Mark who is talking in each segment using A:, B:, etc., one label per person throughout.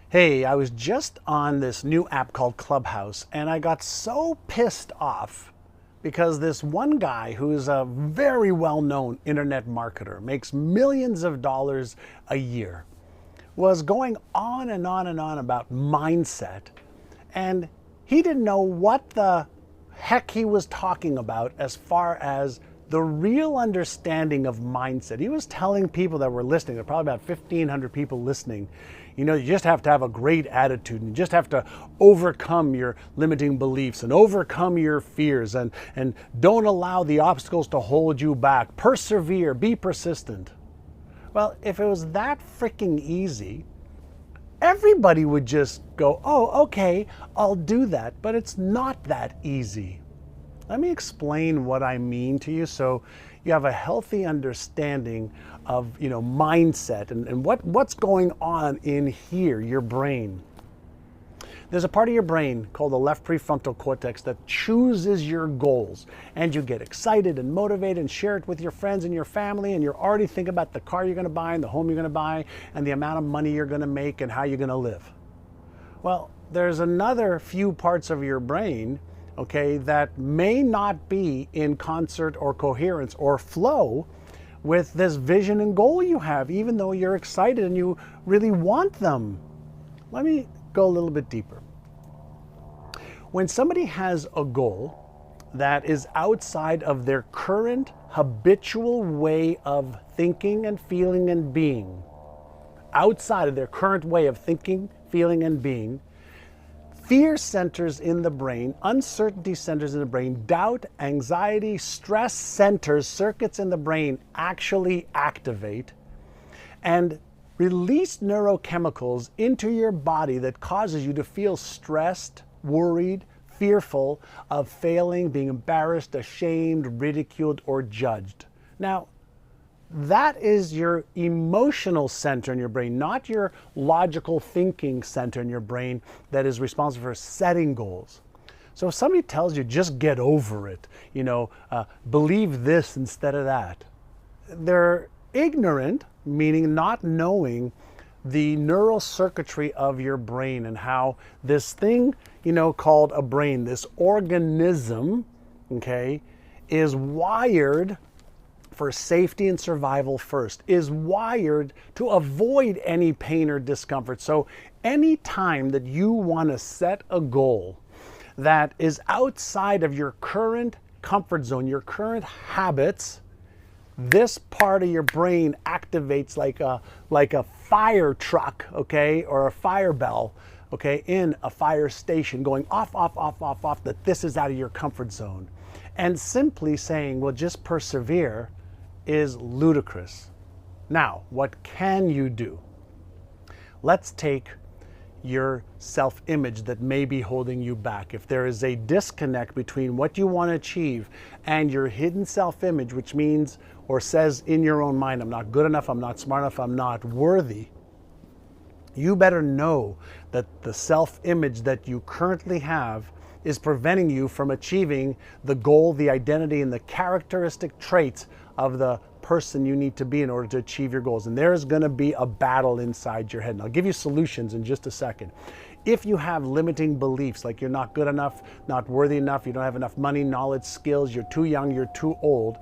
A: Hey, I was just on this new app called Clubhouse and I got so pissed off because this one guy who's a very well-known internet marketer, makes millions of dollars a year, was going on and on and on about mindset, and he didn't know what the heck he was talking about as far as the real understanding of mindset. He was telling people that were listening, there were probably about 1,500 people listening, you just have to have a great attitude and you just have to overcome your limiting beliefs and overcome your fears and don't allow the obstacles to hold you back. Persevere, be persistent. Well, if it was that freaking easy, everybody would just go, oh, okay, I'll do that. But it's not that easy. Let me explain what I mean to you so you have a healthy understanding of mindset and what's going on in here, your brain. There's a part of your brain called the left prefrontal cortex that chooses your goals, and you get excited and motivated and share it with your friends and your family, and you're already thinking about the car you're going to buy and the home you're going to buy and the amount of money you're going to make and how you're going to live. Well, there's another few parts of your brain, okay, that may not be in concert or coherence or flow with this vision and goal you have, even though you're excited and you really want them. Let me go a little bit deeper. When somebody has a goal that is outside of their current habitual way of thinking and feeling and being, outside of their current way of thinking, feeling, and being, fear centers in the brain, uncertainty centers in the brain, doubt, anxiety, stress centers, circuits in the brain actually activate and release neurochemicals into your body that causes you to feel stressed, worried, fearful of failing, being embarrassed, ashamed, ridiculed, or judged. Now, that is your emotional center in your brain, not your logical thinking center in your brain that is responsible for setting goals. So if somebody tells you just get over it, believe this instead of that, they're ignorant, meaning not knowing the neural circuitry of your brain and how this thing, called a brain, this organism, okay, is wired for safety and survival first, is wired to avoid any pain or discomfort. So any time that you want to set a goal that is outside of your current comfort zone, your current habits, this part of your brain activates like a fire truck, okay, or a fire bell, okay, in a fire station going off, that this is out of your comfort zone. And simply saying, well, just persevere is ludicrous. Now, what can you do? Let's take your self-image that may be holding you back. If there is a disconnect between what you want to achieve and your hidden self-image, which means or says in your own mind, I'm not good enough, I'm not smart enough, I'm not worthy, you better know that the self-image that you currently have is preventing you from achieving the goal, the identity, and the characteristic traits of the person you need to be in order to achieve your goals. And there's going to be a battle inside your head. And I'll give you solutions in just a second. If you have limiting beliefs, like you're not good enough, not worthy enough, you don't have enough money, knowledge, skills, you're too young, you're too old,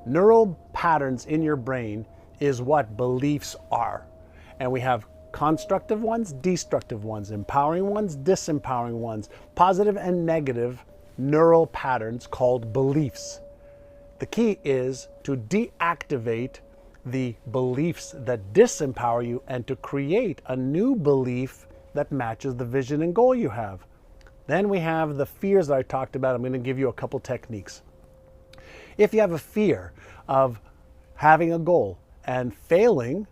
A: neural patterns in your brain is what beliefs are. And we have constructive ones, destructive ones, empowering ones, disempowering ones, positive and negative neural patterns called beliefs. The key is to deactivate the beliefs that disempower you and to create a new belief that matches the vision and goal you have. Then we have the fears that I talked about. I'm going to give you a couple techniques. If you have a fear of having a goal and failing,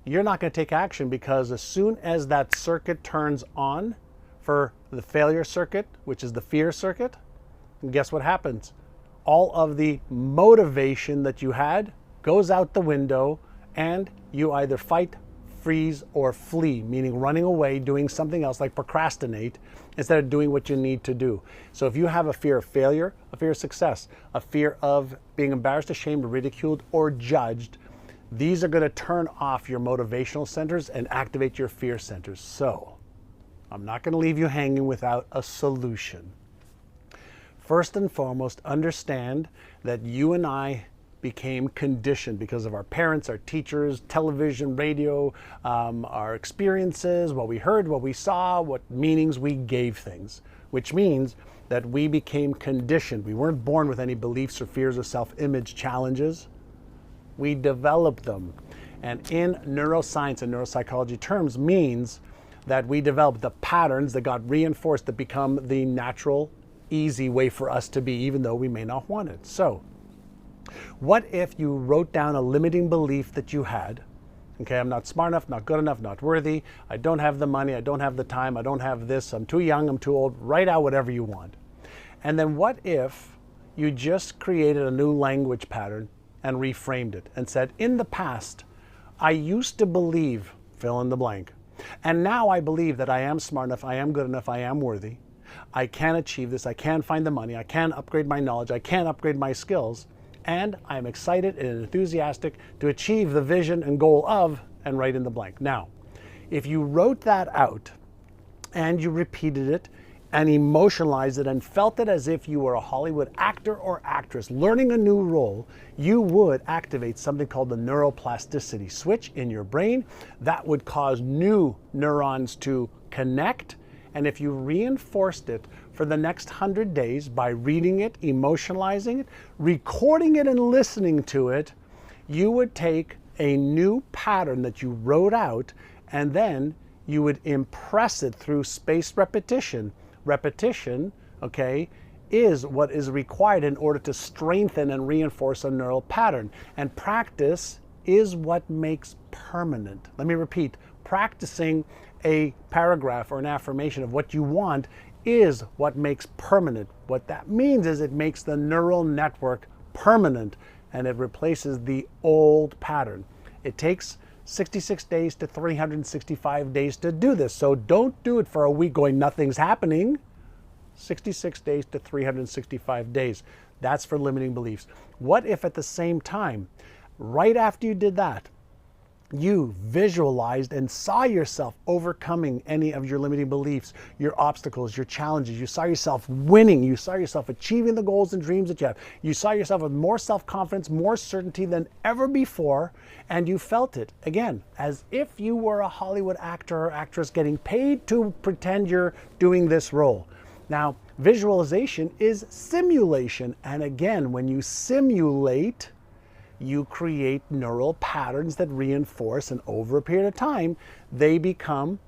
A: you're not going to take action, because as soon as that circuit turns on for the failure circuit, which is the fear circuit, guess what happens? All of the motivation that you had goes out the window, and you either fight, freeze, or flee, meaning running away, doing something else like procrastinate instead of doing what you need to do. So if you have a fear of failure, a fear of success, a fear of being embarrassed, ashamed, ridiculed, or judged, These are going to turn off your motivational centers and activate your fear centers. So, I'm not going to leave you hanging without a solution. First and foremost, understand that you and I became conditioned because of our parents, our teachers, television, radio, our experiences, what we heard, what we saw, what meanings we gave things, which means that we became conditioned. We weren't born with any beliefs or fears or self-image challenges. We developed them. And in neuroscience and neuropsychology terms means that we developed the patterns that got reinforced that become the natural, easy way for us to be, even though we may not want it. So, what if you wrote down a limiting belief that you had? Okay, I'm not smart enough, not good enough, not worthy, I don't have the money, I don't have the time, I don't have this, I'm too young, I'm too old. Write out whatever you want. And then what if you just created a new language pattern and reframed it and said, in the past, I used to believe, fill in the blank, and now I believe that I am smart enough, I am good enough, I am worthy, I can achieve this, I can find the money, I can upgrade my knowledge, I can upgrade my skills, and I'm excited and enthusiastic to achieve the vision and goal of, and write in the blank. Now, if you wrote that out and you repeated it and emotionalized it and felt it as if you were a Hollywood actor or actress learning a new role, you would activate something called the neuroplasticity switch in your brain that would cause new neurons to connect. And if you reinforced it for the next 100 days by reading it, emotionalizing it, recording it, and listening to it, you would take a new pattern that you wrote out and then you would impress it through spaced repetition. Repetition, okay, is what is required in order to strengthen and reinforce a neural pattern. And practice is what makes permanent. Let me repeat, practicing a paragraph or an affirmation of what you want is what makes permanent. What that means is it makes the neural network permanent and it replaces the old pattern. It takes 66 days to 365 days to do this. So don't do it for a week going nothing's happening. 66 days to 365 days. That's for limiting beliefs. What if at the same time, right after you did that, you visualized and saw yourself overcoming any of your limiting beliefs, your obstacles, your challenges. You saw yourself winning. You saw yourself achieving the goals and dreams that you have. You saw yourself with more self-confidence, more certainty than ever before, and you felt it, again, as if you were a Hollywood actor or actress getting paid to pretend you're doing this role. Now, visualization is simulation, and again, when you simulate, you create neural patterns that reinforce, and over a period of time, they become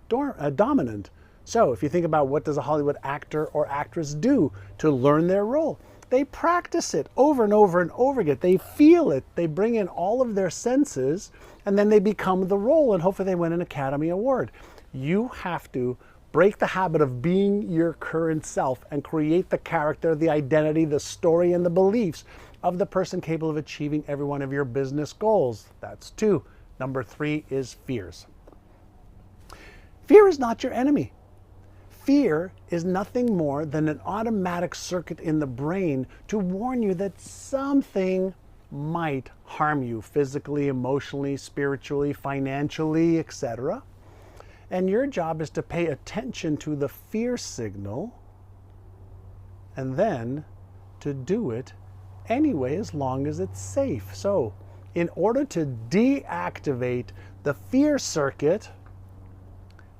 A: dominant. So if you think about what does a Hollywood actor or actress do to learn their role, they practice it over and over and over again. They feel it. They bring in all of their senses, and then they become the role, and hopefully they win an Academy Award. You have to break the habit of being your current self and create the character, the identity, the story, and the beliefs of the person capable of achieving every one of your business goals. That's 2. Number 3 is fears. Fear is not your enemy. Fear is nothing more than an automatic circuit in the brain to warn you that something might harm you physically, emotionally, spiritually, financially, etc. And your job is to pay attention to the fear signal and then to do it anyway, as long as it's safe. So in order to deactivate the fear circuit,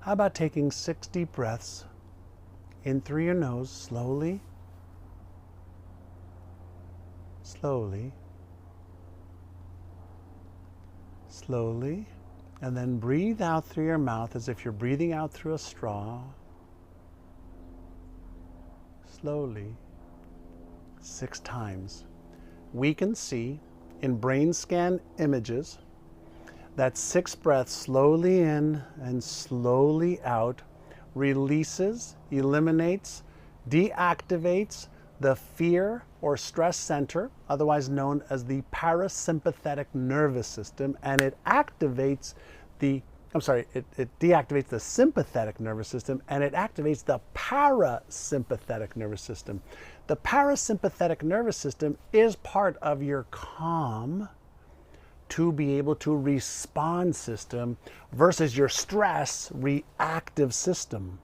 A: how about taking 6 deep breaths in through your nose, slowly, slowly, slowly, and then breathe out through your mouth as if you're breathing out through a straw, slowly, 6 times. We can see in brain scan images that 6 breaths slowly in and slowly out releases, eliminates, deactivates the fear or stress center, otherwise known as the parasympathetic nervous system, and it activates it deactivates the sympathetic nervous system and it activates the parasympathetic nervous system. The parasympathetic nervous system is part of your calm, to be able to respond system versus your stress reactive system.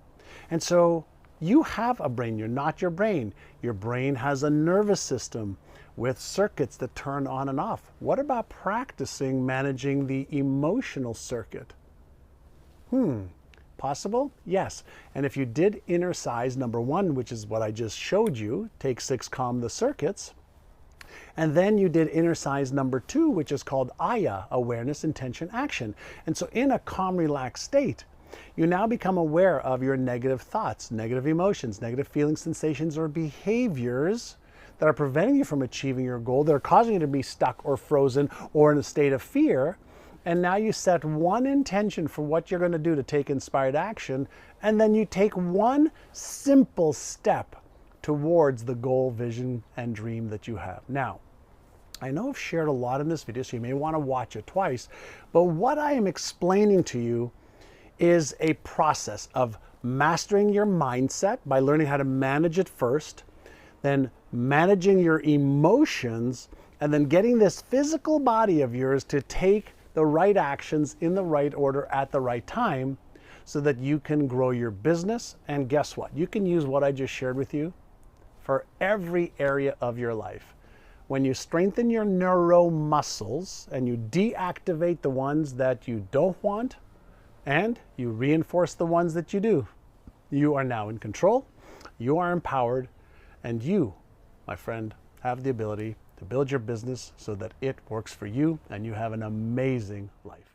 A: And so you have a brain, you're not your brain. Your brain has a nervous system with circuits that turn on and off. What about practicing managing the emotional circuit? Possible? Yes. And if you did inner size number 1, which is what I just showed you, take 6, calm the circuits, and then you did inner size number 2, which is called Aya, awareness, intention, action. And so in a calm, relaxed state, you now become aware of your negative thoughts, negative emotions, negative feelings, sensations, or behaviors that are preventing you from achieving your goal, that are causing you to be stuck or frozen or in a state of fear. And now you set one intention for what you're going to do to take inspired action, and then you take one simple step towards the goal, vision, and dream that you have. Now, I know I've shared a lot in this video, so you may want to watch it twice, but what I am explaining to you is a process of mastering your mindset by learning how to manage it first, then managing your emotions, and then getting this physical body of yours to take the right actions in the right order at the right time so that you can grow your business. And guess what? You can use what I just shared with you for every area of your life. When you strengthen your neuromuscles and you deactivate the ones that you don't want and you reinforce the ones that you do, you are now in control, you are empowered, and you, my friend, have the ability to build your business so that it works for you and you have an amazing life.